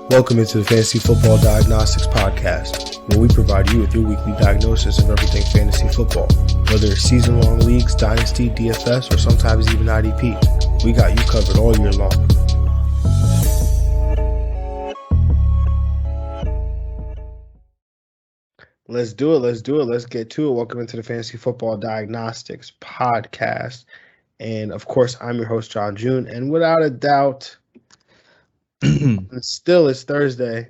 Welcome into the Fantasy Football Diagnostics Podcast, where we provide you with your weekly diagnosis of everything fantasy football. Whether it's season-long leagues, dynasty, DFS, or sometimes even IDP, we got you covered all year long. Let's do it. Let's get to it. Welcome into the Fantasy Football Diagnostics Podcast. And, of course, I'm your host, John June. And without a doubt, still it's Thursday.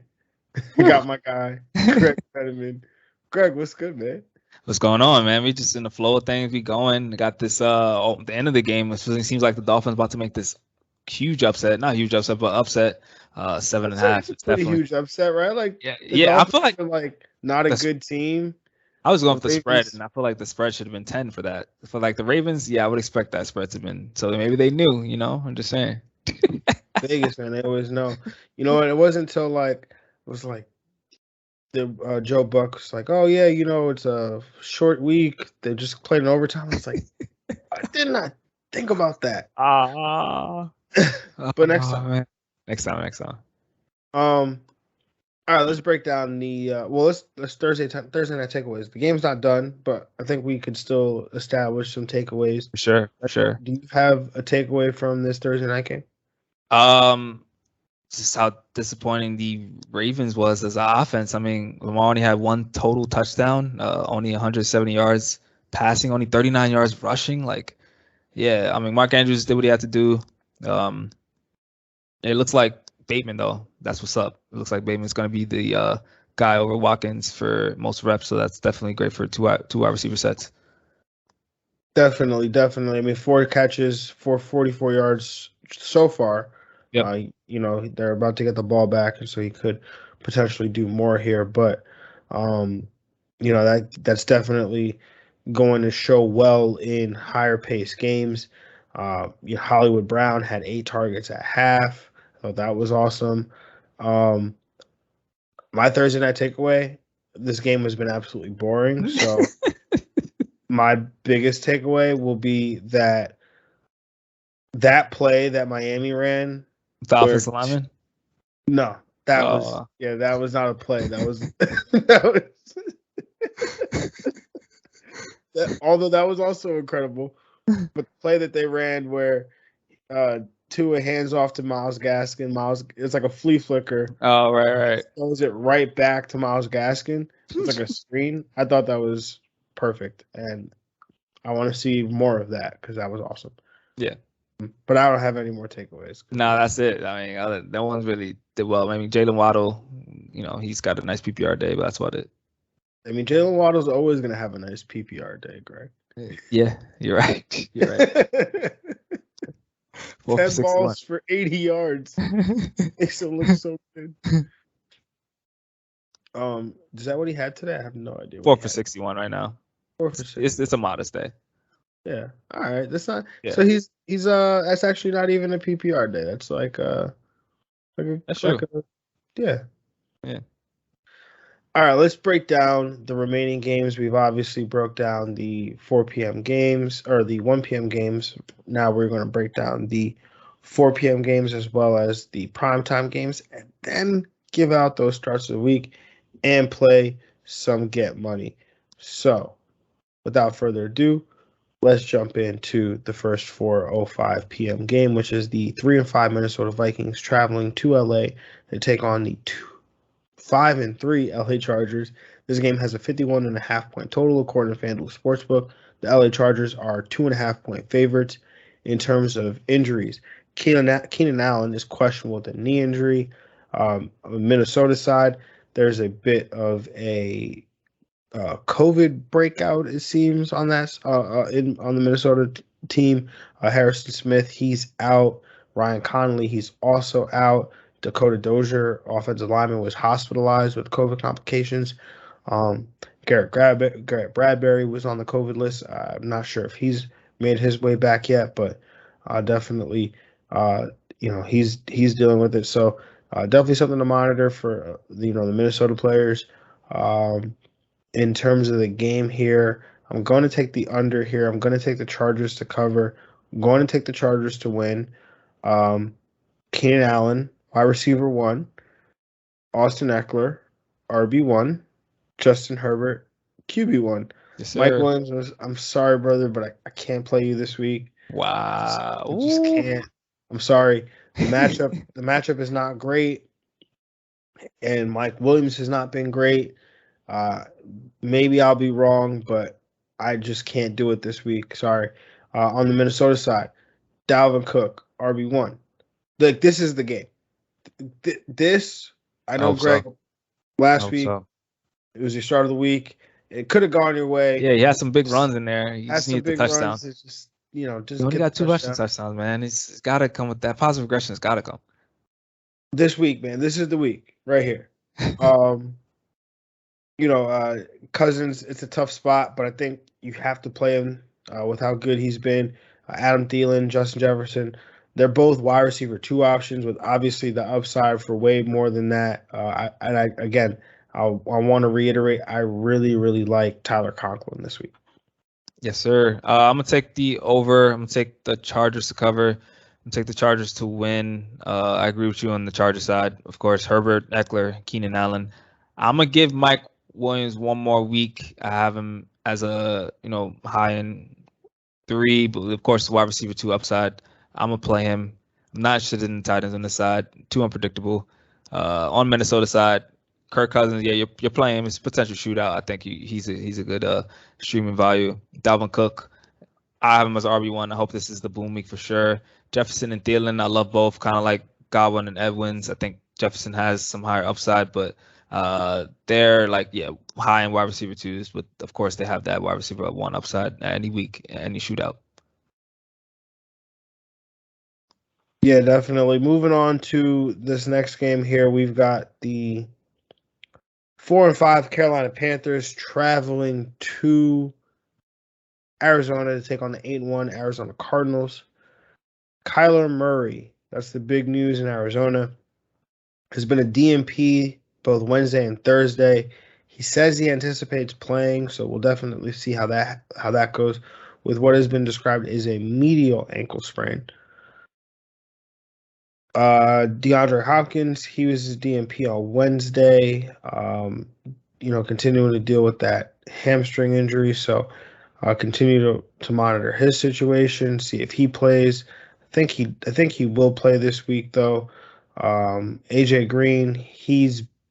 I got my guy, Greg Fetterman. Greg, what's good, man? What's going on, man? We just in the flow of things. We going. We got this the end of the game. It seems like the Dolphins about to make this huge upset. Not huge upset, but upset. 7.5. It's pretty huge upset, right? Like, yeah. I feel like not a good team. I was going for the spread, and I feel like the spread should have been 10 for that. For like the Ravens, I would expect that spread to have been. So maybe they knew, I'm just saying. Vegas, man, they always know. And it wasn't until the Joe Buck was like, oh yeah, it's a short week. They just played in overtime. I was like, I did not think about that. But next time. Man. Next time. All right, let's break down the let's Thursday night takeaways. The game's not done, but I think we could still establish some takeaways. For sure. Do you have a takeaway from this Thursday night game? Just how disappointing the Ravens was as an offense. I mean, Lamar only had one total touchdown, only 170 yards passing, only 39 yards rushing. Mark Andrews did what he had to do. It looks like Bateman, though. That's what's up. It looks like Bateman's going to be the guy over Watkins for most reps, so that's definitely great for two wide receiver sets. Definitely. I mean, 4 catches for 44 yards so far. Yep. They're about to get the ball back, and so he could potentially do more here. But, that's definitely going to show well in higher paced games. Hollywood Brown had 8 targets at half. I thought that was awesome. My Thursday night takeaway, this game has been absolutely boring. So my biggest takeaway will be that play that Miami ran. The offensive lineman? No, that was not a play. That was although that was also incredible. But the play that they ran where Tua hands off to Myles Gaskin. It's like a flea flicker. Oh, right. Throws it right back to Myles Gaskin. It's like a screen. I thought that was perfect, and I want to see more of that because that was awesome. Yeah. But I don't have any more takeaways. No, that's it. I mean, that one's really did well. I mean, Jalen Waddle, he's got a nice PPR day, but that's about it. I mean, Jalen Waddle's always going to have a nice PPR day, Greg. Yeah, you're right. 10 balls for 80 yards. Makes him look so good. Is that what he had today? I have no idea. 4 for 61 right now. 4 for 60. It's a modest day. Yeah. All right. That's not. Yeah. So he's that's actually not even a PPR day. That's that's true. Yeah. Yeah. All right. Let's break down the remaining games. We've obviously broke down the 4 p.m. games or the 1 p.m. games. Now we're going to break down the 4 p.m. games as well as the primetime games, and then give out those starts of the week and play some get money. So, without further ado, let's jump into the first 4:05 p.m. game, which is the 3-5 Minnesota Vikings traveling to LA to take on the 5-3 LA Chargers. This game has a 51.5 point total according to FanDuel Sportsbook. The LA Chargers are 2.5 point favorites. In terms of injuries, Keenan Allen is questionable with a knee injury. On the Minnesota side, there's a bit of a COVID breakout, it seems, on that on the Minnesota team. Harrison Smith, he's out. Ryan Connolly, he's also out. Dakota Dozier, offensive lineman, was hospitalized with COVID complications. Garrett Bradbury was on the COVID list. I'm not sure if he's made his way back yet, but definitely, he's dealing with it. So definitely something to monitor for the Minnesota players. In terms of the game here, I'm going to take the under here. I'm going to take the Chargers to cover. I'm going to take the Chargers to win. Keenan Allen, wide receiver 1. Austin Eckler, RB1, Justin Herbert, QB1. Yes, Mike sir. Williams, I'm sorry, brother, but I can't play you this week. Wow. I just can't. I'm sorry. The matchup is not great, and Mike Williams has not been great. Uh, maybe I'll be wrong, but I just can't do it this week. Sorry. On the Minnesota side, Dalvin Cook, RB1. Like, this is the game. This, I I know, hope Greg, so. I last hope week, so. it was your start of the week. It could have gone your way. Yeah, he had some big runs in there. He Had just some needed the big touchdown. runs. It's just, He just only get the got 2 rushing touchdown. touchdowns, man. It's got to come with that positive aggression. It's got to come. This week, man. This is the week right here. Um, Cousins, it's a tough spot, but I think you have to play him with how good he's been. Adam Thielen, Justin Jefferson, they're both wide receiver 2 options with obviously the upside for way more than that. Again, I want to reiterate, I really, really like Tyler Conklin this week. Yes, sir. I'm gonna take the over. I'm gonna take the Chargers to cover. I'm gonna take the Chargers to win. I agree with you on the Chargers side. Of course, Herbert, Eckler, Keenan Allen. I'm gonna give Mike Williams one more week. I have him as a high end 3, but of course wide receiver 2 upside. I'm gonna play him. I'm not interested in the Titans on the side. Too unpredictable. On Minnesota side, Kirk Cousins. Yeah, you're playing him. It's a potential shootout. I think he's a good streaming value. Dalvin Cook. I have him as RB1. I hope this is the boom week for sure. Jefferson and Thielen. I love both. Kind of like Godwin and Edwins. I think Jefferson has some higher upside, but they're high in wide receiver 2s, but of course they have that wide receiver 1 upside any week, any shootout. Yeah, definitely. Moving on to this next game here, we've got the 4-5 Carolina Panthers traveling to Arizona to take on the 8-1 Arizona Cardinals. Kyler Murray, that's the big news in Arizona, has been a DNP both Wednesday and Thursday. He says he anticipates playing, so we'll definitely see how that goes with what has been described as a medial ankle sprain. Deandre Hopkins, he was his DNP on Wednesday. Continuing to deal with that hamstring injury, so continue to monitor his situation, see if he plays. I think he will play this week though. AJ Green, he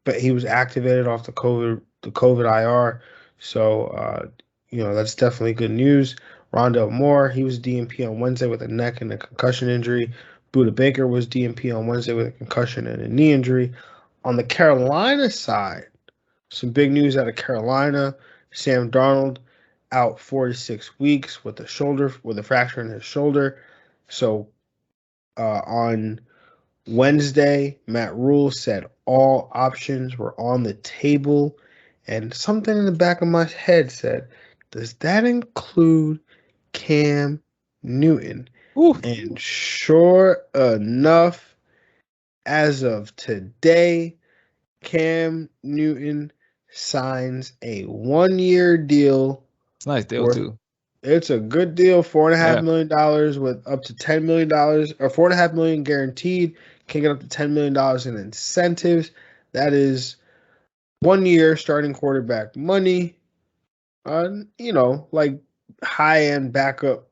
was activated off the COVID IR, so that's definitely good news. Rondell Moore, he was DNP on Wednesday with a neck and a concussion injury. Buda Baker was DNP on Wednesday with a concussion and a knee injury. On the Carolina side, some big news out of Carolina. Sam Darnold out 4 to 6 weeks with a fracture in his shoulder. So on Wednesday, Matt Rule said all options were on the table, and something in the back of my head said, "Does that include Cam Newton?" Ooh. And sure enough, as of today, Cam Newton signs a 1-year deal. It's a nice deal too. It's a good deal, $4.5 Yeah. million with up to $10 million, or $4.5 million guaranteed. Can get up to $10 million in incentives. That is 1 year starting quarterback money. Like high end backup,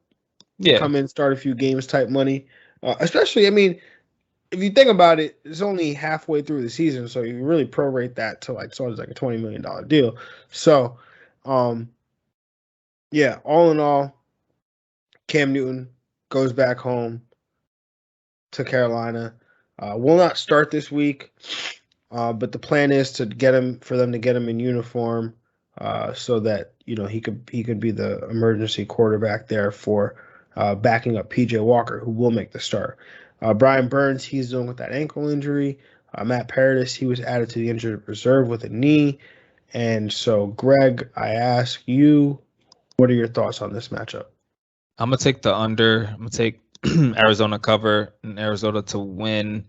Yeah. come in, start a few games type money. Especially, I mean, if you think about it, it's only halfway through the season, so you really prorate that to it's like a $20 million deal. So, yeah, all in all, Cam Newton goes back home to Carolina. Will not start this week, but the plan is to get him in uniform, so that he could be the emergency quarterback there for backing up PJ Walker, who will make the start. Brian Burns, he's dealing with that ankle injury. Matt Paradis, he was added to the injured reserve with a knee. And so, Greg, I ask you, what are your thoughts on this matchup? I'm gonna take the under. I'm gonna take Arizona cover and Arizona to win.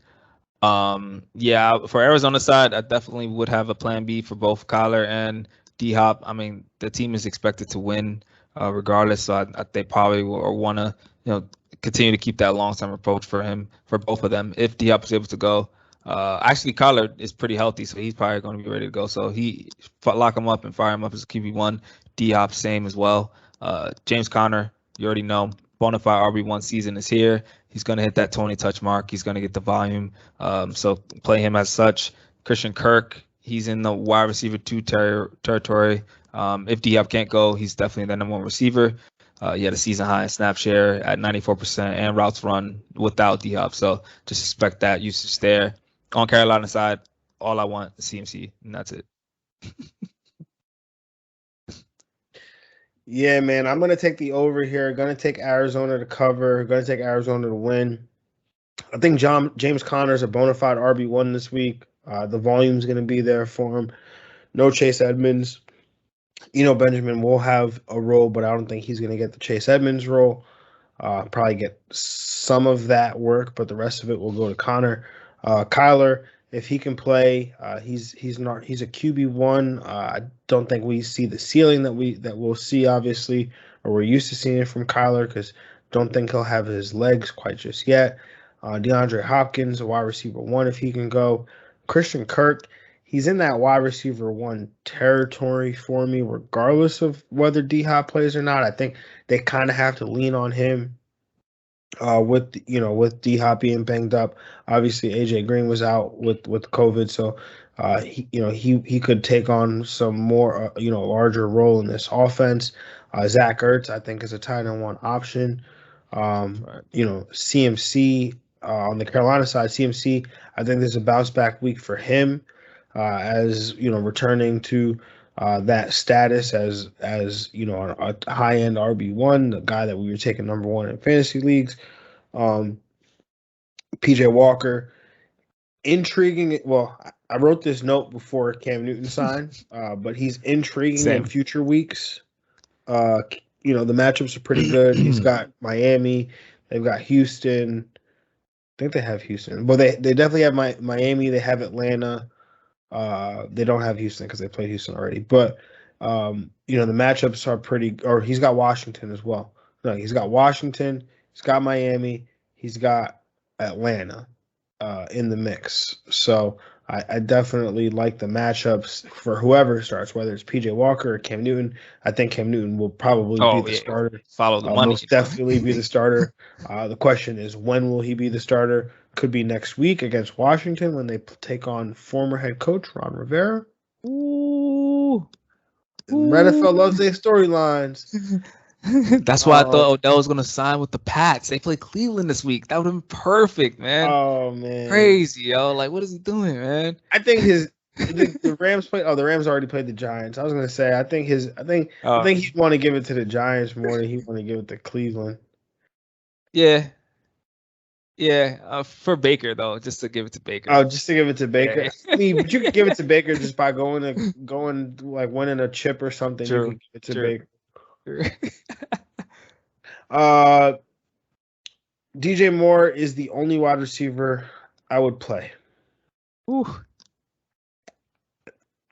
Yeah, for Arizona side, I definitely would have a plan B for both Kyler and D Hop. I mean, the team is expected to win regardless, so they probably will want to continue to keep that long term approach for both of them. If D Hop is able to go, Actually, Kyler is pretty healthy, so he's probably going to be ready to go. So he lock him up and fire him up as a QB1. D-Hop, same as well. James Conner, you already know, bona fide RB1 season is here. He's going to hit that 20 touch mark. He's going to get the volume. So play him as such. Christian Kirk, he's in the wide receiver 2 territory. If D-Hop can't go, he's definitely the number 1 receiver. He had a season high in snap share at 94% and routes run without D-Hop. So just expect that usage there. On Carolina side, all I want is CMC, and that's it. Yeah, man, I'm going to take the over here. Going to take Arizona to cover. Going to take Arizona to win. I think James Conner is a bona fide RB1 this week. The volume's going to be there for him. No Chase Edmonds. Benjamin will have a role, but I don't think he's going to get the Chase Edmonds role. Probably get some of that work, but the rest of it will go to Connor. Kyler, if he can play, he's a QB1. I don't think we see the ceiling that we'll see, obviously, or we're used to seeing it from Kyler, because don't think he'll have his legs quite just yet. DeAndre Hopkins, a wide receiver 1, if he can go. Christian Kirk, he's in that wide receiver 1 territory for me, regardless of whether D-Hop plays or not. I think they kind of have to lean on him with D-Hop being banged up. Obviously, AJ Green was out with COVID, so he could take on some more larger role in this offense. Zach Ertz, I think, is a tight end 1 option. CMC on the Carolina side, CMC, I think there's a bounce back week for him, as returning to that status as a high end RB1, the guy that we were taking number 1 in fantasy leagues. PJ Walker, intriguing. Well, I wrote this note before Cam Newton signed, but he's intriguing in future weeks. The matchups are pretty good. He's got Miami, they've got Houston. I think they have Houston, but they definitely have Miami. They have Atlanta. They don't have Houston because they played Houston already. But the matchups are pretty. Or he's got Washington as well. No, he's got Washington. He's got Miami. He's got Atlanta in the mix. So I definitely like the matchups for whoever starts, whether it's PJ Walker or Cam Newton. I think Cam Newton will probably be the starter. Follow the money. Most definitely be the starter. The question is, when will he be the starter? Could be next week against Washington when they take on former head coach Ron Rivera. Ooh. Red NFL loves their storylines. That's why I thought Odell was going to sign with the Pats. They play Cleveland this week. That would have been perfect, man. Oh, man. Crazy, yo. Like, what is he doing, man? I think the Rams played. Oh, the Rams already played the Giants. I was going to say, I think he'd want to give it to the Giants more than he want to give it to Cleveland. Yeah. Yeah, for Baker though, just to give it to Baker. Oh, just to give it to Baker. Yeah. I mean, but you could give it to Baker just by going like winning a chip or something. True. You can give it to Baker. True. DJ Moore is the only wide receiver I would play. Ooh.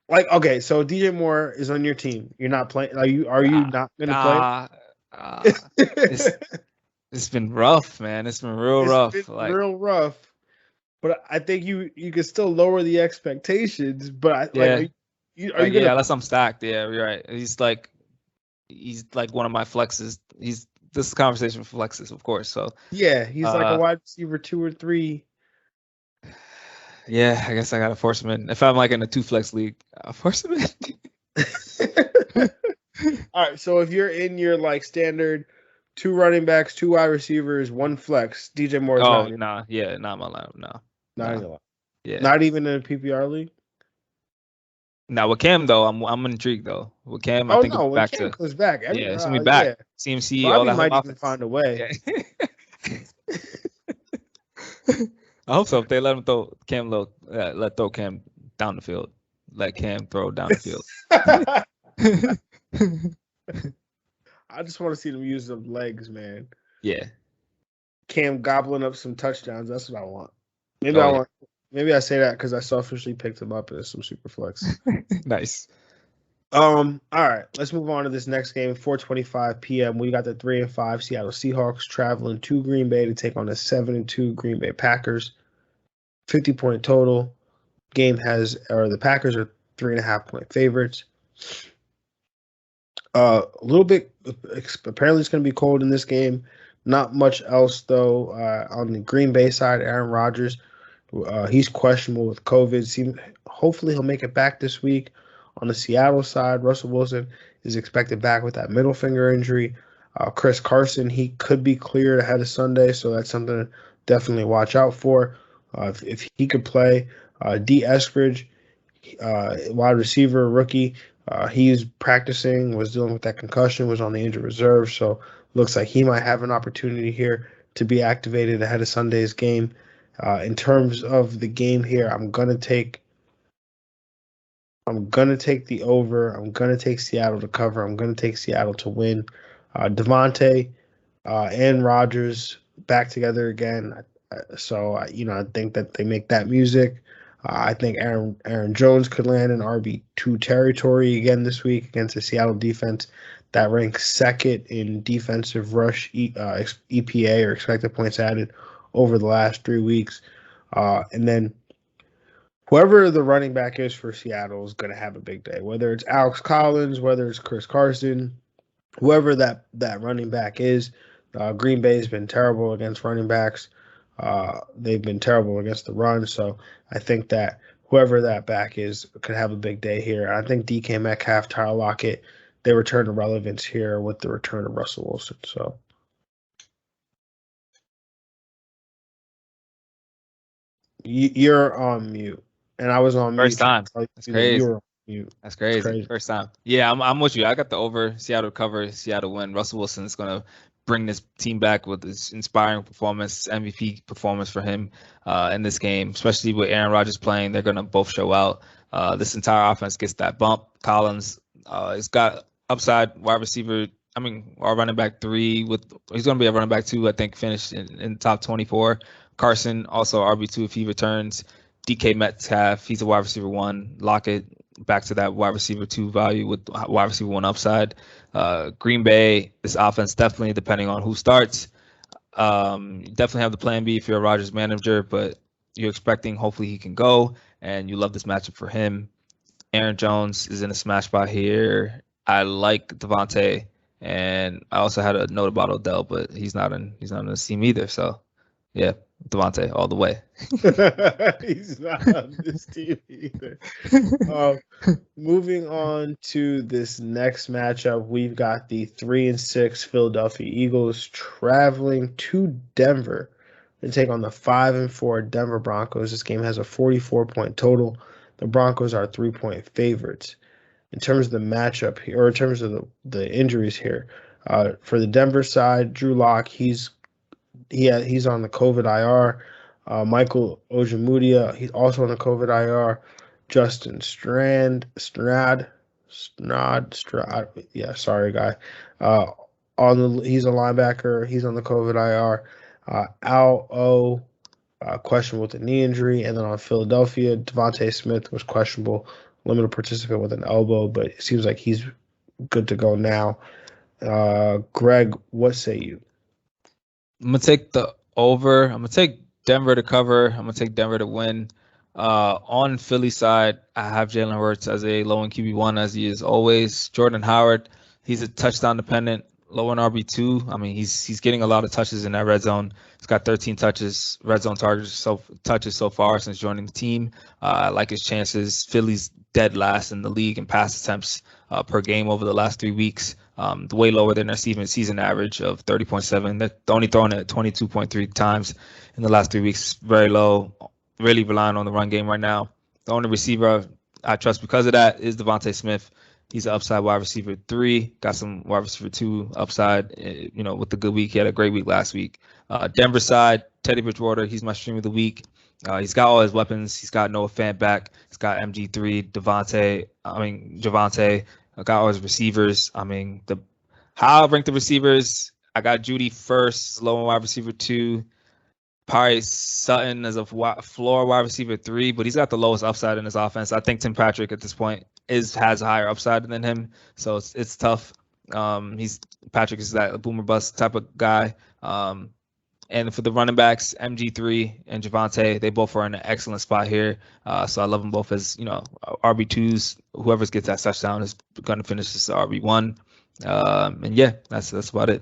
Like, okay, so DJ Moore is on your team. You're not playing. Are you not gonna play? It's been rough, man. It's been real rough. Real rough. But I think you can still lower the expectations. But unless I'm stacked. Yeah, you're right. He's like one of my flexes. This is a conversation for flexes, of course. So yeah, he's like a wide receiver 2 or 3. Yeah, I guess I gotta force him in. If I'm like in a 2-flex league, I'll force him in. All right, so if you're in your like standard 2 running backs, 2 wide receivers, 1 flex, DJ Moore's not in my lineup. Not in your lineup. Yeah. Not even in a PPR league? Now with Cam though, I'm intrigued though. With Cam, I think when back Cam comes back, it's gonna be back. Yeah. CMC, Bobby all that might even find a way. Yeah. I hope so. If they let him throw Cam throw Cam down the field, let Cam throw down the field. I just want to see them use them legs, man. Yeah. Cam gobbling up some touchdowns. That's what I want. Maybe I say that because I selfishly picked him up as some super flex. Nice. All right. Let's move on to this next game. 4:25 p.m. We got the 3-5 Seattle Seahawks traveling to Green Bay to take on the 7-2 Green Bay Packers. 50-point total. The Packers are 3.5-point favorites. A little bit, apparently it's going to be cold in this game. Not much else, though. On the Green Bay side, Aaron Rodgers, he's questionable with COVID. Hopefully he'll make it back this week. On the Seattle side, Russell Wilson is expected back with that middle finger injury. Chris Carson, he could be cleared ahead of Sunday, so that's something to definitely watch out for. If he could play, D. Eskridge, wide receiver, rookie, he's practicing, was dealing with that concussion, was on the injured reserve, so looks like he might have an opportunity here to be activated ahead of Sunday's game. In terms of the game here, I'm gonna take the over. I'm gonna take Seattle to cover. I'm gonna take Seattle to win. Devontae and Rodgers back together again. So I think that they make that music. I think Aaron Jones could land in RB2 territory again this week against the Seattle defense that ranks second in defensive rush EPA, or expected points added, over the last 3 weeks. And then whoever the running back is for Seattle is going to have a big day, whether it's Alex Collins, whether it's Chris Carson, whoever that running back is. Green Bay has been terrible against running backs. They've been terrible against the run. So I think that whoever that back is could have a big day here. I think DK Metcalf, Tyler Lockett, they return to relevance here with the return of Russell Wilson. So you're on mute, and I was on mute. First time. That's crazy. You were on mute. That's crazy. First time. Yeah, I'm with you. I got the over. Seattle cover. Seattle win. Russell Wilson is gonna bring this team back with his inspiring performance, MVP performance for him in this game, especially with Aaron Rodgers playing. They're gonna both show out. This entire offense gets that bump. Collins has got upside wide receiver. Our running back 3 he's going to be a running back 2, I think, finished in the top 24. Carson also RB2 if he returns. DK Metcalf, he's a wide receiver 1. Lockett back to that wide receiver 2 value with wide receiver 1 upside. Green Bay, this offense definitely, depending on who starts, you definitely have the plan B if you're a Rodgers manager, but you're expecting hopefully he can go, and you love this matchup for him. Aaron Jones is in a smash spot here. I like Devontae, and I also had a note about Odell, but he's not in the team either. So, yeah, Devontae all the way. He's not on this team either. Moving on to this next matchup, we've got the 3-6 Philadelphia Eagles traveling to Denver to take on the 5-4 Denver Broncos. This game has a 44-point total. The Broncos are 3-point favorites. In terms of the matchup here, or in terms of the injuries here, for the Denver side, Drew Lock, he's on the COVID IR. Michael Ojemudia, he's also on the COVID IR. Justin Strad, yeah, sorry, guy. He's a linebacker. He's on the COVID IR. Al O, questionable with a knee injury. And then on Philadelphia, Devontae Smith was questionable, limited participant with an elbow, but it seems like he's good to go now. Greg, what say you? I'm going to take the over. I'm going to take Denver to cover. I'm going to take Denver to win. On Philly side, I have Jalen Hurts as a low-end QB1, as he is always. Jordan Howard, he's a touchdown-dependent, low-end RB2. He's getting a lot of touches in that red zone. He's got 13 red zone touches so far since joining the team. I like his chances. Philly's dead last in the league in pass attempts per game over the last 3 weeks. Way lower than their season average of 30.7. They're only throwing it 22.3 times in the last 3 weeks. Very low. Really relying on the run game right now. The only receiver I trust because of that is Devontae Smith. He's an upside wide receiver 3. Got some wide receiver 2 upside, with the good week. He had a great week last week. Denver side, Teddy Bridgewater, he's my stream of the week. He's got all his weapons. He's got Noah Fant back. He's got MG3, Javonte. I got all his receivers. How I rank the receivers, I got Judy first, low wide receiver 2. Probably Sutton as a floor wide receiver 3, but he's got the lowest upside in his offense. I think Tim Patrick at this point has a higher upside than him, so it's tough. Patrick is that boomer bust type of guy. And for the running backs, MG3 and Javonte, they both are in an excellent spot here. So I love them both as, RB2s. Whoever gets that touchdown is going to finish as RB1. And yeah, that's about it.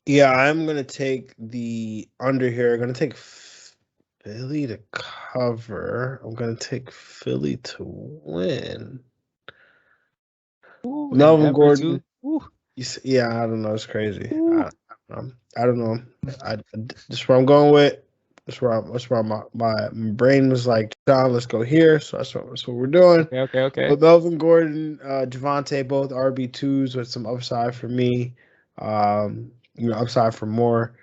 Yeah, I'm going to take the under here. I'm going to take Philly to cover. I'm going to take Philly to win. Ooh, Melvin Gordon. Ooh. Yeah, I don't know. It's crazy. I don't know. That's where I'm going with. That's where my brain was like, John, let's go here. So that's what we're doing. Okay. But Melvin Gordon, Javonte, both RB2s with some upside for me. Upside for more.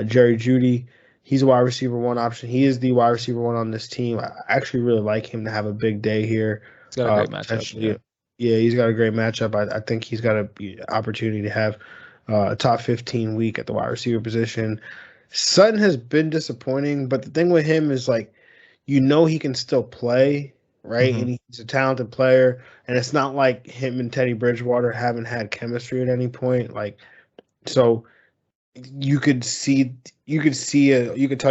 Jerry Jeudy, he's a wide receiver one option. He is the wide receiver one on this team. I actually really like him to have a big day here. He's got a great matchup. Yeah, he's got a great matchup. I think he's got an opportunity to have a top 15 week at the wide receiver position. Sutton has been disappointing, but the thing with him is like, he can still play, right? Mm-hmm. And he's a talented player, and it's not like him and Teddy Bridgewater haven't had chemistry at any point. Like, so you could tell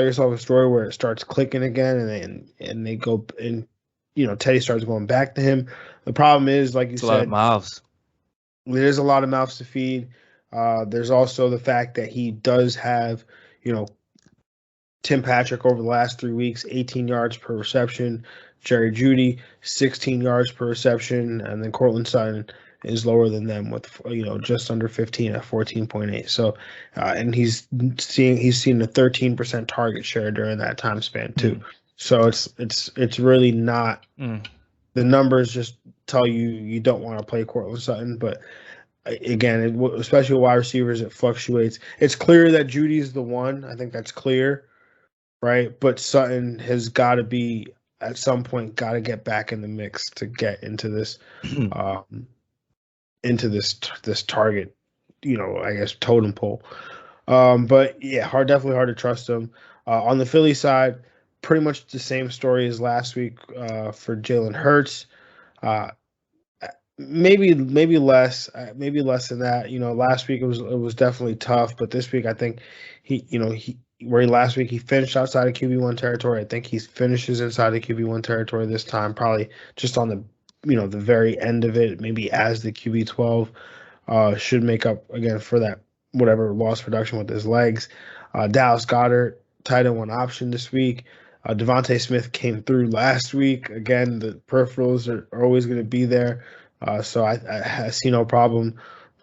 yourself a story where it starts clicking again, and they go and Teddy starts going back to him. The problem is, like you said, a lot of mouths. There's a lot of mouths to feed. There's also the fact that he does have, Tim Patrick over the last 3 weeks, 18 yards per reception. Jerry Jeudy, 16 yards per reception, and then Cortland Sutton is lower than them with just under 15 at 14.8. So, and he's seen a 13% target share during that time span too. So it's really not. The numbers just tell you don't want to play Cortland Sutton, but again, especially with wide receivers, it fluctuates. It's clear that Judy's the one. I think that's clear, right? But Sutton has got to be at some point got to get back in the mix to get into this, this target, I guess totem pole. But yeah, definitely hard to trust him. On the Philly side, pretty much the same story as last week for Jalen Hurts. Maybe less than that. Last week it was definitely tough, but this week I think last week he finished outside of QB1 territory. I think he finishes inside of QB1 territory this time, probably just on the the very end of it, maybe as the QB12. Should make up again for that whatever lost production with his legs. Dallas Goedert, tight end one option this week. Devontae Smith came through last week. Again, the peripherals are always going to be there. So I see no problem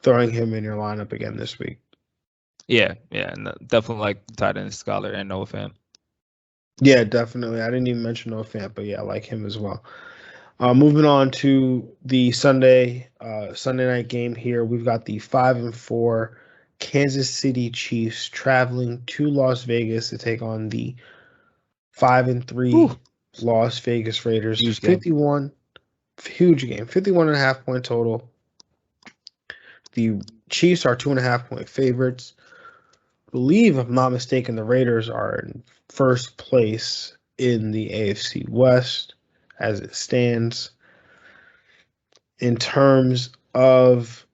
throwing him in your lineup again this week. Yeah, and definitely like tight end Scholar and Noah Fant. Yeah, definitely. I didn't even mention Noah Fant, but yeah, I like him as well. Moving on to the Sunday night game here, we've got the 5-4 Kansas City Chiefs traveling to Las Vegas to take on the 5-3 Las Vegas Raiders. Huge 51 game, 51.5 point total. The Chiefs are 2.5 point favorites. I believe, if I'm not mistaken, the Raiders are in first place in the AFC West as it stands. In terms of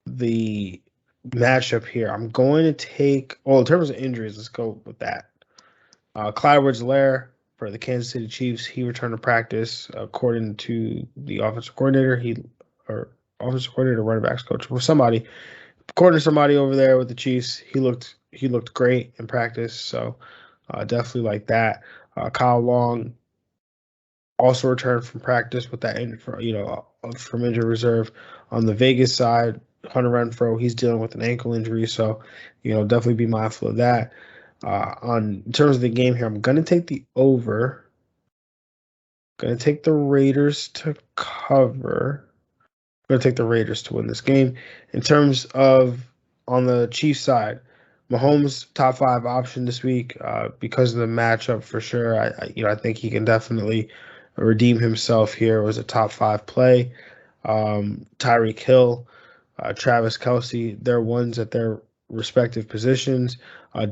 the matchup here, I'm going to take, in terms of injuries, let's go with that. Clyde Edwards-Helaire for the Kansas City Chiefs, he returned to practice according to the offensive coordinator, running backs coach, according to somebody over there with the Chiefs, he looked great in practice, so definitely like that. Kyle Long also returned from practice with that, from injury reserve. On the Vegas side, Hunter Renfrow, he's dealing with an ankle injury, so definitely be mindful of that. In terms of the game here, I'm gonna take the over. Gonna take the Raiders to cover. Gonna take the Raiders to win this game. In terms of on the Chiefs side, Mahomes top 5 option this week because of the matchup for sure. I think he can definitely redeem himself here. It was a top 5 play. Tyreek Hill, Travis Kelce, they're ones at their respective positions.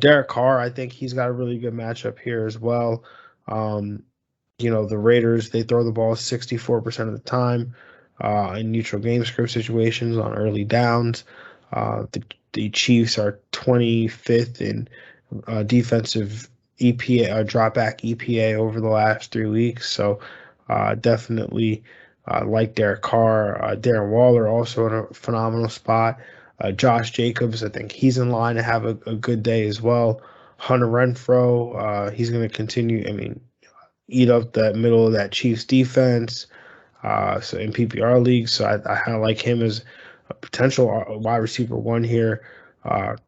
Derek Carr, I think he's got a really good matchup here as well. The Raiders, they throw the ball 64% of the time. in neutral game script situations on early downs. The Chiefs are 25th in defensive EPA, dropback EPA over the last 3 weeks. So definitely like Derek Carr. Darren Waller also in a phenomenal spot. Josh Jacobs, I think he's in line to have a good day as well. Hunter Renfro, he's going to continue, eat up that middle of that Chiefs defense. So in PPR leagues, so I kind of like him as a potential wide receiver one here.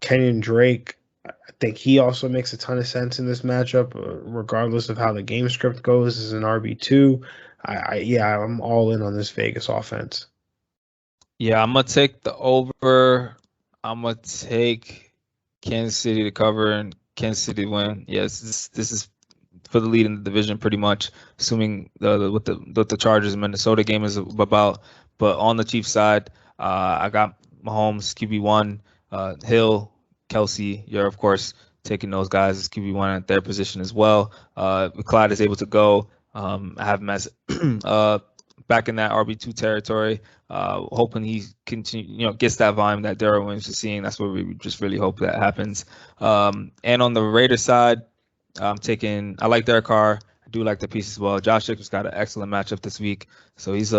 Kenyon Drake, I think he also makes a ton of sense in this matchup, regardless of how the game script goes. As an RB2, I'm all in on this Vegas offense. Yeah, I'm gonna take the over. I'm gonna take Kansas City to cover and Kansas City to win. Yes, this is for the lead in the division, pretty much. Assuming what the Chargers and Minnesota game is about. But on the Chiefs side, I got Mahomes QB1, Hill, Kelsey. You're of course taking those guys as QB1 at their position as well. Clyde is able to go. I have him as back in that RB2 territory. Hoping he gets that volume that Darrell Williams is seeing. That's what we just really hope that happens. And on the Raiders side, I like Derek Carr. I do like the piece as well. Josh Jacobs got an excellent matchup this week. So he's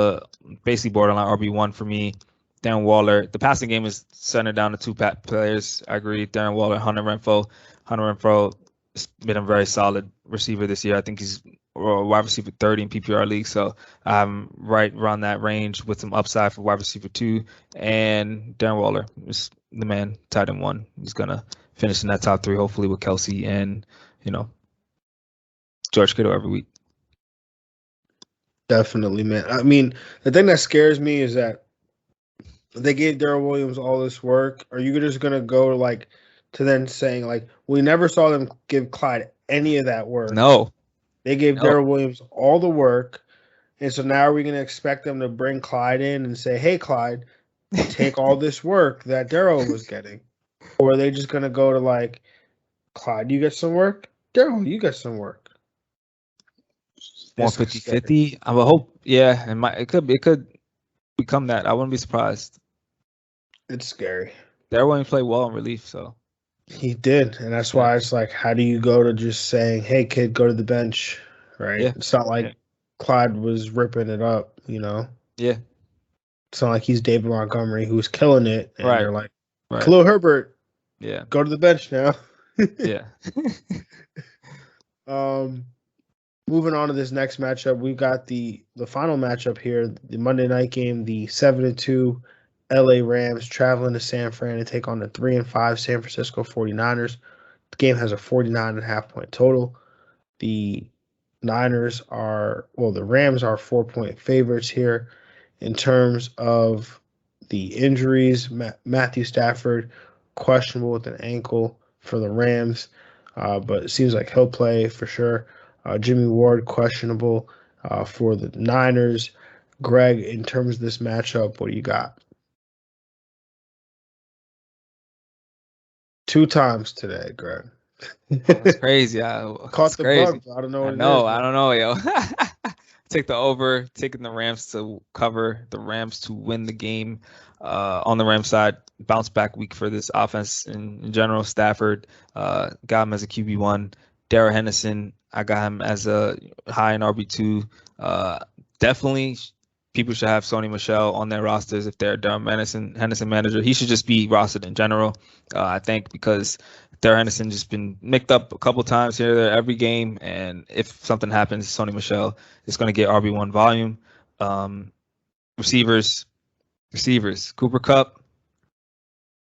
basically borderline RB1 for me. Darren Waller. The passing game is centered down to two players. I agree. Darren Waller, Hunter Renfro. Hunter Renfro has been a very solid receiver this year. I think he's wide receiver 30 in PPR league. So I'm right around that range with some upside for wide receiver 2. And Darren Waller is the man, tight end 1. He's going to finish in that top 3, hopefully with Kelsey and George Kittle every week. Definitely, man. I mean, the thing that scares me is that they gave Darrell Williams all this work. Are you just going to go to then saying we never saw them give Clyde any of that work? No. They gave Darrell Williams all the work. And so now are we going to expect them to bring Clyde in and say, hey, Clyde, take all this work that Darrell was getting? Or are they just going to go to Clyde, you get some work? Darrell, you get some work. 150-50. I would hope, yeah. It could become that. I wouldn't be surprised. It's scary. Darrell Williams played well in relief, so. He did, and that's why it's how do you go to just saying, hey, kid, go to the bench, right? Yeah. It's not like Clyde was ripping it up, Yeah. It's not like he's David Montgomery who's killing it, and they're like, right. Khalil Herbert, yeah, go to the bench now. Yeah. Moving on to this next matchup, we've got the final matchup here, the Monday night game, the 7-2 LA Rams traveling to San Fran to take on the 3-5 San Francisco 49ers. The game has a 49.5 point total. The Rams are 4-point favorites here. In terms of the injuries, Matthew Stafford questionable with an ankle for the Rams, but it seems like he'll play for sure. Jimmy Ward questionable for the Niners. Greg, in terms of this matchup, what do you got? 2 times today, Greg. That's crazy. Caught the bug. I don't know what it is. I don't know, yo. Take the over, taking the Rams to cover, the Rams to win the game. On the Rams side, bounce back week for this offense in general. Stafford got him as a QB1. Darrell Henderson, I got him as a high in RB2. Definitely, people should have Sony Michel on their rosters if they're Darrell Henderson manager. He should just be rostered in general, I think, because Darrell Henderson just been nicked up a couple times here or there every game, and if something happens, Sony Michel is going to get RB1 volume. Receivers, Cooper Kupp,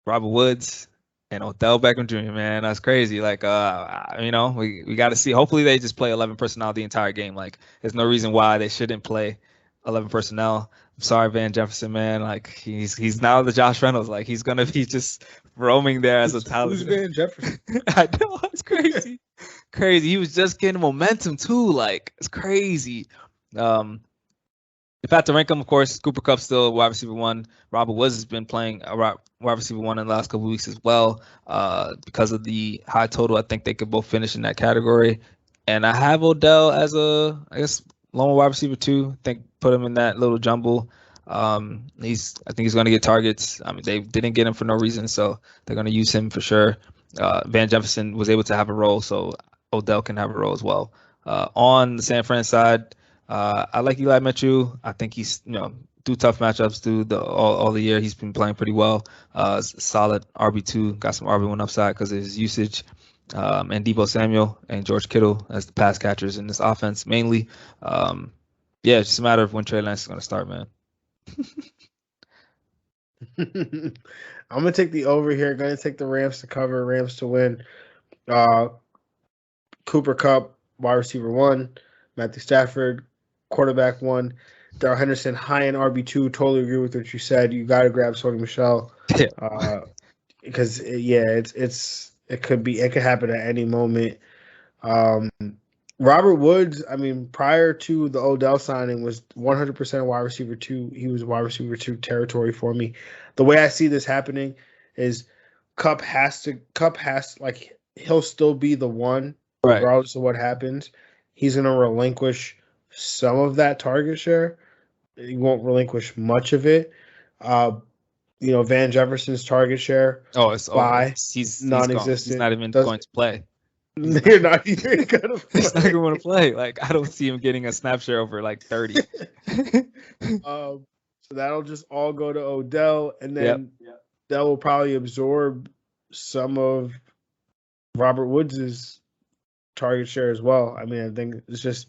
Robert Woods, and Odell Beckham Jr., man, that's crazy. We got to see. Hopefully they just play 11 personnel the entire game. There's no reason why they shouldn't play 11 personnel. I'm sorry, Van Jefferson, man. He's now the Josh Reynolds. He's gonna be just roaming there as a talent. Who's Van Jefferson? I know, it's crazy. Crazy. He was just getting momentum too. It's crazy. If I had to rank them, of course, Cooper Kupp still wide receiver 1. Robert Woods has been playing wide receiver 1 in the last couple of weeks as well. Because of the high total, I think they could both finish in that category. And I have Odell as lone wide receiver 2. I think put him in that little jumble. I think he's going to get targets. I mean, they didn't get him for no reason, so they're going to use him for sure. Van Jefferson was able to have a role, so Odell can have a role as well. On the San Fran side, I like Eli Mitchell. I think he's, through tough matchups through all the year, he's been playing pretty well. Solid RB2, got some RB1 upside because of his usage. And Deebo Samuel and George Kittle as the pass catchers in this offense mainly. Yeah, it's just a matter of when Trey Lance is going to start, man. I'm gonna take the over here. Gonna take the Rams to cover, Rams to win. Cooper Kupp, wide receiver 1, Matthew Stafford, quarterback 1, Darrell Henderson, high in RB2. Totally agree with what you said. You got to grab Sony Michel, because it could happen at any moment. Robert Woods, I mean, prior to the Odell signing, was 100% wide receiver 2. He was wide receiver 2 territory for me. The way I see this happening is Kupp has like, he'll still be the one regardless of what happens. He's going to relinquish some of that target share. He won't relinquish much of it. Van Jefferson's target share. He's non-existent. He's not even going to play. You're not even gonna play. He's not even going to play. Like, I don't see him getting a snap share over like 30. So that'll just all go to Odell, and then that will probably absorb some of Robert Woods' target share as well. I mean, I think it's just.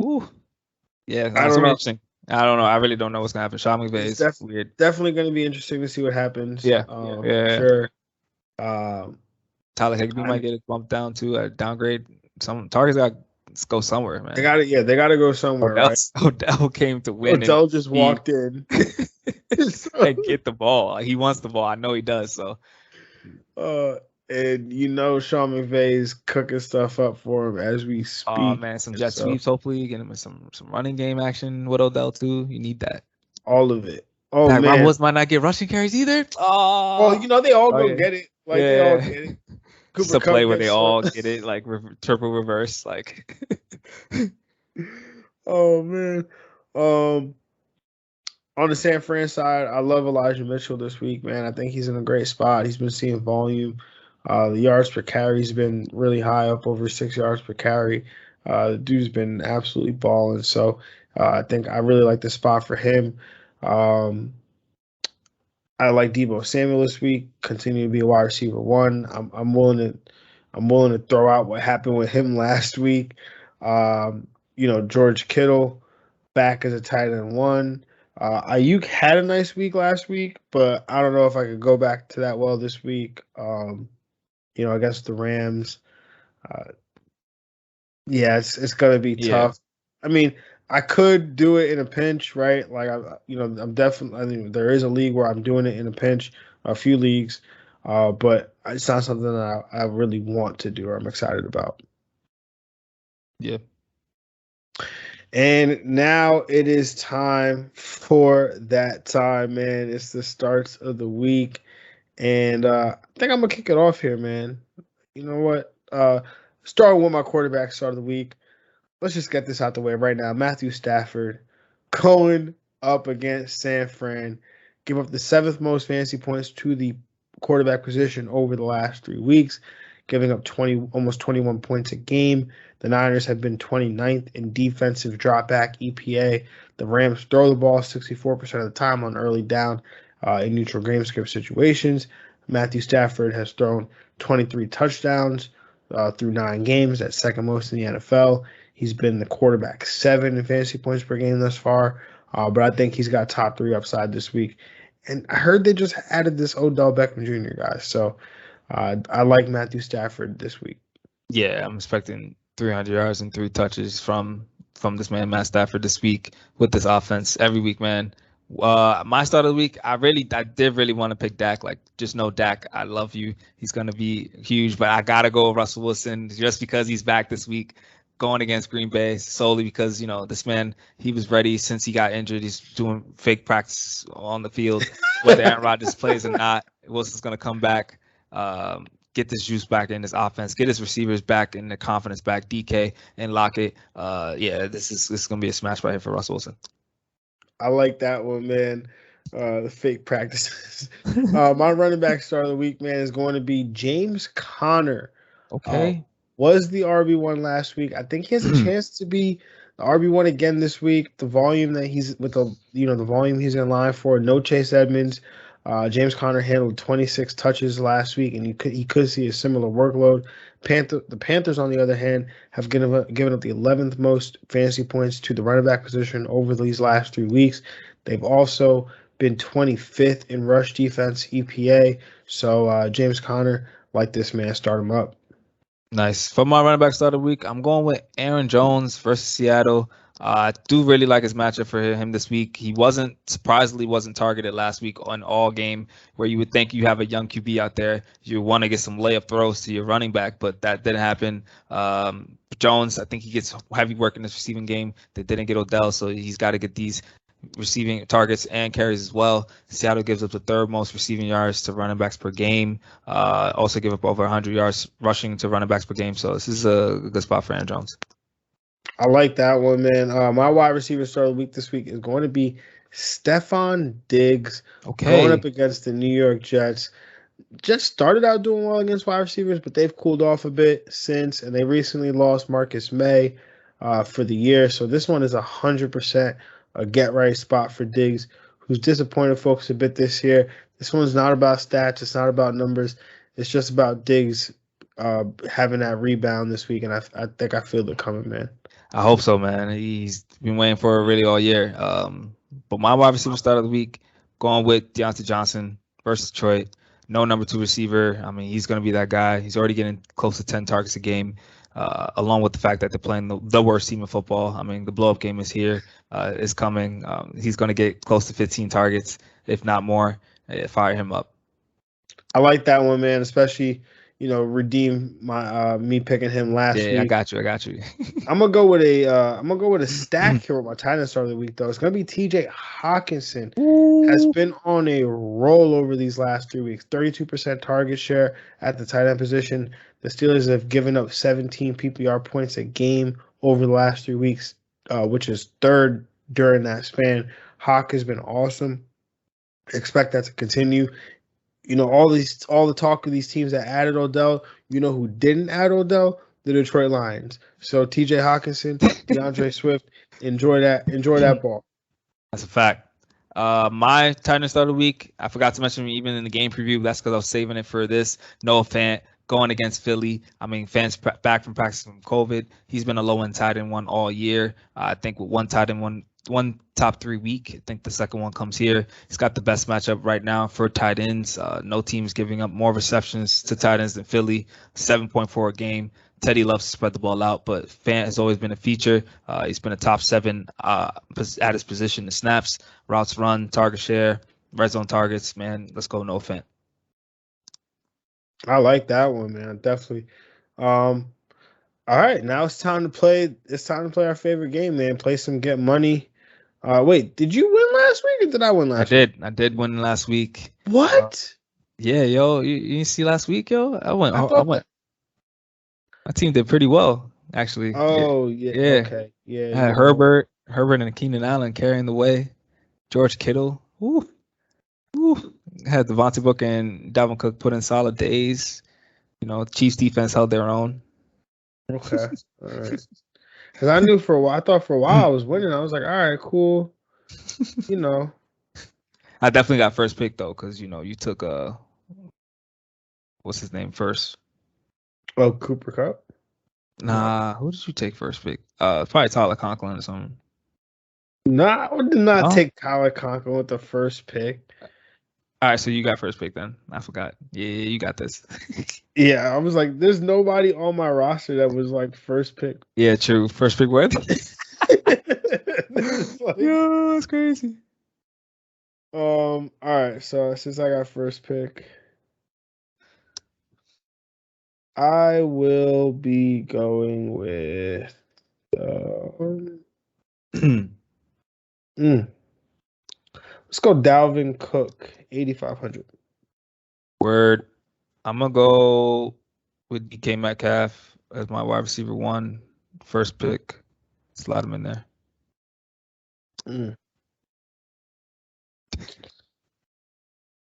Ooh. Yeah, I don't know. Interesting. I don't know. I really don't know what's gonna happen. Sean McVay is weird. Definitely going to be interesting to see what happens. Sure. Tyler Higbee might get it bumped down to a downgrade. Some targets got to go somewhere, man. They got to go somewhere. Odell came to win. Odell just walked in and get the ball. He wants the ball. I know he does. So. And Sean McVay's cooking stuff up for him as we speak. Oh man, some jet sweeps. Hopefully, get him some running game action with Odell too. You need that. All of it. Oh man, Robert Woods might not get rushing carries either. Oh, well, they all get it. Like they all get it. It's a play where they all get it, like triple reverse, like. Oh man. On the San Fran side, I love Elijah Mitchell this week, man. I think he's in a great spot. He's been seeing volume. The yards per carry has been really high, up over 6 yards per carry. The dude's been absolutely balling. So I think I really like the spot for him. I like Deebo Samuel this week. Continue to be a wide receiver 1. I'm willing to throw out what happened with him last week. George Kittle back as a tight end 1. Ayuk had a nice week last week, but I don't know if I could go back to that well this week. Against the Rams. It's gonna be tough. I mean, I could do it in a pinch, right? Like I'm definitely. I mean, there is a league where I'm doing it in a pinch, a few leagues, but it's not something that I really want to do or I'm excited about. Yeah. And now it is time for that time, man. It's the starts of the week. And I think I'm going to kick it off here, man. You know what? Starting with my quarterback start of the week. Let's just get this out the way right now. Matthew Stafford going up against San Fran. Give up the 7th most fantasy points to the quarterback position over the last 3 weeks, giving up almost 21 points a game. The Niners have been 29th in defensive dropback EPA. The Rams throw the ball 64% of the time on early down in neutral game script situations. Matthew Stafford has thrown 23 touchdowns through 9 games. That's second most in the NFL. He's been the quarterback 7 in fantasy points per game thus far. But I think he's got top 3 upside this week. And I heard they just added this Odell Beckham Jr. guy. So I like Matthew Stafford this week. Yeah, I'm expecting 300 yards and 3 touches from this man, Matt Stafford, this week with this offense every week, man. My start of the week, I did really want to pick Dak. Like, just know Dak, I love you. He's going to be huge, but I got to go with Russell Wilson just because he's back this week going against Green Bay, solely because, this man, he was ready since he got injured. He's doing fake practice on the field, whether Aaron Rodgers plays or not. Wilson's going to come back, get this juice back in his offense, get his receivers back and the confidence back, DK and Lockett. This is going to be a smash right here for Russell Wilson. I like that one, man. The fake practices. My running back start of the week, man, is going to be James Conner. Uh, Okay. was the RB1 last week. I think he has a chance to be the RB1 again this week. The volume that he's with the volume he's in line for. No Chase Edmonds. James Conner handled 26 touches last week, and he could see a similar workload. The Panthers, on the other hand, have given up the 11th most fantasy points to the running back position over these last 3 weeks. They've also been 25th in rush defense EPA. So James Conner, like this man, start him up. Nice. For my running back start of the week, I'm going with Aaron Jones versus Seattle. I do really like his matchup for him this week. He surprisingly wasn't targeted last week on all game, where you would think you have a young QB out there, you want to get some layup throws to your running back, but that didn't happen. Jones, I think he gets heavy work in this receiving game. They didn't get Odell, so he's got to get these receiving targets and carries as well. Seattle gives up the third most receiving yards to running backs per game. Also give up over 100 yards rushing to running backs per game. So this is a good spot for Aaron Jones. I like that one, man. My wide receiver start of the week this week is going to be Stefan Diggs going up against the New York Jets. Jets started out doing well against wide receivers, but they've cooled off a bit since, and they recently lost Marcus May for the year. So this one is 100% a get-right spot for Diggs, who's disappointed folks a bit this year. This one's not about stats. It's not about numbers. It's just about Diggs having that rebound this week, and I think I feel it coming, man. I hope so, man. He's been waiting for it really all year. But my wide receiver start of the week, going with Deontay Johnson versus Detroit. No number 2 receiver. I mean, he's going to be that guy. He's already getting close to 10 targets a game, along with the fact that they're playing the worst team in football. I mean, the blow-up game is here. It's coming. He's going to get close to 15 targets, if not more. Fire him up. I like that one, man, especially – redeem my me picking him last week. Yeah, I got you. I'm gonna go with a stack here with my tight end start of the week though. It's gonna be TJ Hawkinson. Has been on a roll over these last 3 weeks. 32% target share at the tight end position. The Steelers have given up 17 PPR points a game over the last 3 weeks, which is third during that span. Hawk has been awesome. Expect that to continue. All the talk of these teams that added Odell, who didn't add Odell? The Detroit Lions. So TJ Hawkinson, DeAndre Swift, enjoy that ball. That's a fact. My tight end start of the week, I forgot to mention even in the game preview. That's because I was saving it for this. Noah Fant going against Philly. I mean, Fant's back from practice from COVID. He's been a low-end tight end one all year. I think with one tight end one top 3 week. I think the second one comes here. He's got the best matchup right now for tight ends. No team's giving up more receptions to tight ends than Philly. 7.4 a game. Teddy loves to spread the ball out, but Fant has always been a feature. He's been a top 7 at his position in snaps, routes run, target share, red zone targets. Man, let's go no Fant. I like that one, man. Definitely. All right, now it's time to play. It's time to play our favorite game, man. Play some Get Money. Wait, did you win last week or did I win last week? I did win last week. What? Yeah, yo, you didn't see last week, yo? I went. My team did pretty well, actually. Oh, yeah. Okay. Yeah. I had Herbert and Keenan Allen carrying the way. George Kittle. Woo. Had Devontae Booker and Dalvin Cook put in solid days. Chiefs defense held their own. Okay. All right. Because I knew for a while, I thought for a while I was winning. I was like, all right, cool. I definitely got first pick though, because you took what's his name first? Oh, Cooper Kupp. Nah, who did you take first pick? Probably Tyler Conklin or something. Nah, I did not take Tyler Conklin with the first pick. All right, so you got first pick then. I forgot. Yeah, you got this. Yeah, I was like, there's nobody on my roster that was like first pick. Yeah, true. First pick worthy. Like, yeah, that's crazy. All right, so since I got first pick, I will be going with let's go Dalvin Cook, 8,500. Word. I'm gonna go with DK Metcalf as my wide receiver 1, first pick. Slide him in there.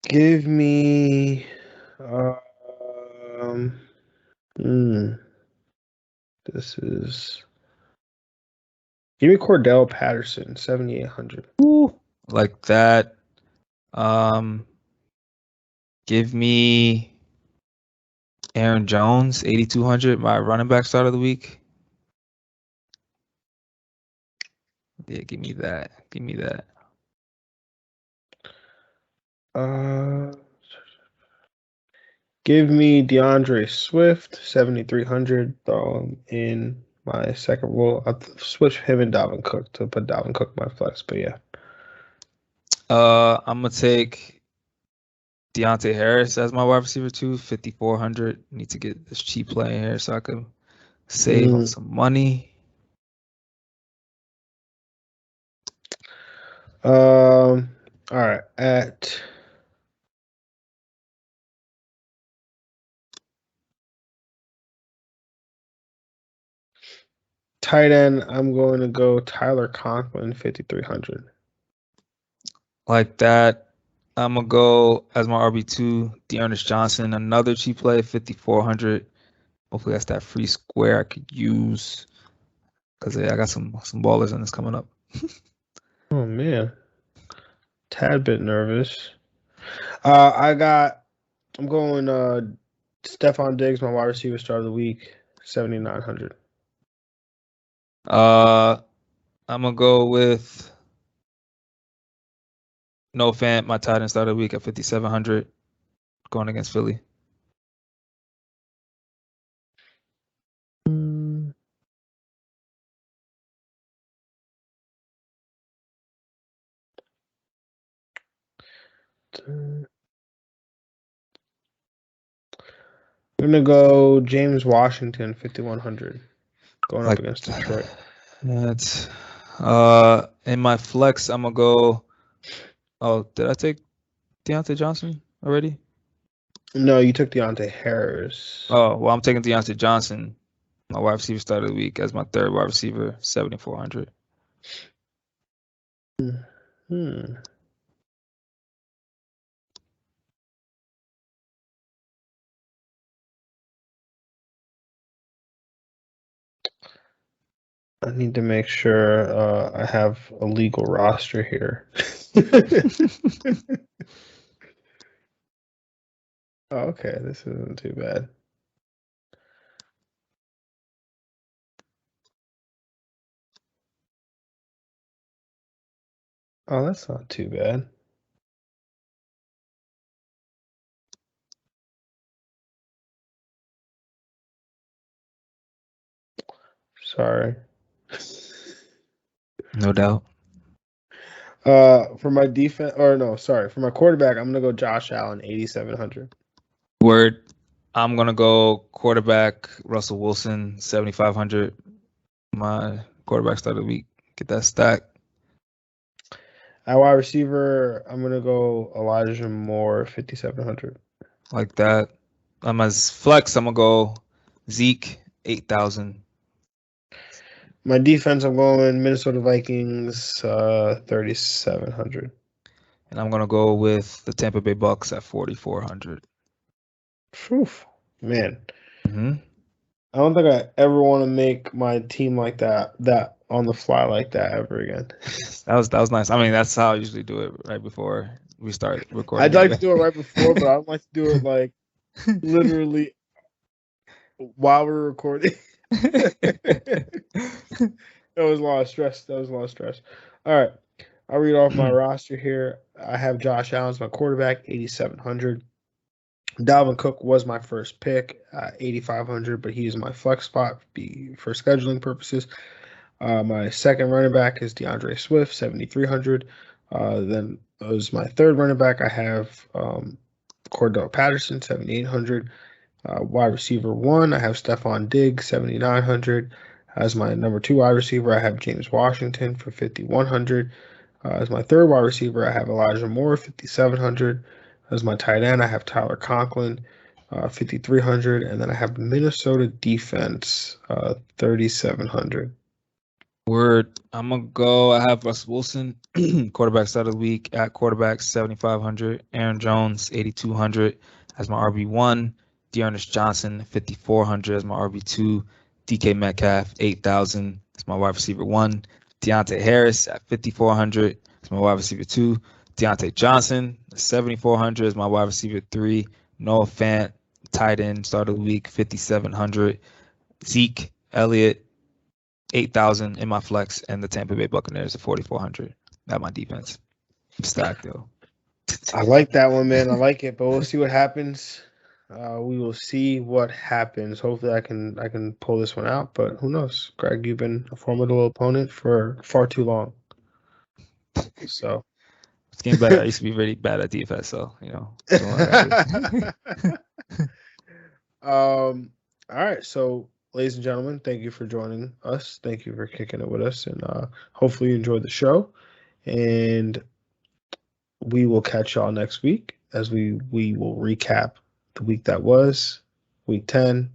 Give me this is give me Cordell Patterson, 7,800. Ooh, like that. Give me Aaron Jones, 8,200, my running back start of the week. Yeah, give me that. Give me that. Give me DeAndre Swift, 7,300. Throw him in my second. Well, I'll switch him and Dalvin Cook to put Dalvin Cook in my flex, but yeah. I'm gonna take Deontay Harris as my wide receiver too, 5,400. Need to get this cheap play in here so I can save on some money. All right. At tight end, I'm going to go Tyler Conklin, 5,300. Like that. I'm gonna go as my RB2, Dearness Johnson, another cheap play, 5,400. Hopefully that's that free square I could use. Cause yeah, I got some ballers in this coming up. Oh man. Tad bit nervous. I'm going Stefan Diggs, my wide receiver start of the week, 7,900. I'm gonna go with No Fant, my tight end start of the week at 5,700, going against Philly. I'm gonna go James Washington, 5,100, going up against Detroit. That's in my flex. I'm gonna go. Oh, did I take Deontay Johnson already? No, you took Deontay Harris. Oh, well, I'm taking Deontay Johnson, my wide receiver start of the week, as my third wide receiver, 7,400. I need to make sure I have a legal roster here. Oh, okay, this isn't too bad. Oh, that's not too bad. Sorry. No doubt. For my defense, for my quarterback, I'm gonna go Josh Allen, 8,700. Word. I'm gonna go quarterback Russell Wilson, 7,500. My quarterback start of the week. Get that stack. At wide receiver, I'm gonna go Elijah Moore, 5,700. Like that. As flex, I'm gonna go Zeke, 8,000. My defense, I'm going Minnesota Vikings, 3,700. And I'm gonna go with the Tampa Bay Bucks at 4,400. Phew, man. Mm-hmm. I don't think I ever want to make my team like that on the fly like that ever again. That was nice. I mean, that's how I usually do it right before we start recording. I'd like to do it right before, but I'd like to do it like literally while we're recording. That was a lot of stress. All right. I'll read off my roster here. I have Josh Allen as my quarterback, 8,700. Dalvin Cook was my first pick, 8,500, but he's my flex spot for scheduling purposes. My second running back is DeAndre Swift, 7,300. Then as my third running back, I have Cordell Patterson, 7,800. Wide receiver one, I have Stefan Diggs, 7,900. As my number two wide receiver, I have James Washington for 5,100. As my third wide receiver, I have Elijah Moore, 5,700. As my tight end, I have Tyler Conklin, 5,300. And then I have Minnesota defense, 3,700. Word. I'm gonna go. I have Russell Wilson, quarterback start of the week at quarterback 7,500. Aaron Jones 8,200 as my RB1. Dearness Johnson 5,400 as my RB2. DK Metcalf 8,000 as my wide receiver 1. Deontay Harris at 5,400 as my wide receiver 2. Deontay Johnson 7,400 as my wide receiver 3. Noah Fant tight end start of the week 5,700. Zeke Elliott 8,000 in my flex, and the Tampa Bay Buccaneers at 4,400. At my defense. Stacked though. I like that one, man. I like it, but we'll see what happens. We will see what happens. Hopefully, I can pull this one out, but who knows? Greg, you've been a formidable opponent for far too long. So it's getting better. I used to be really bad at DFS, so All right. So, ladies and gentlemen, thank you for joining us. Thank you for kicking it with us, and hopefully you enjoyed the show. And we will catch y'all next week as we will recap the week that was, week 10,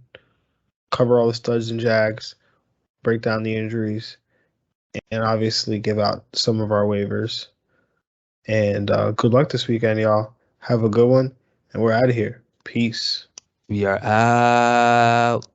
cover all the studs and jags, break down the injuries, and obviously give out some of our waivers. And good luck this weekend, y'all. Have a good one, and we're out of here. Peace. We are out.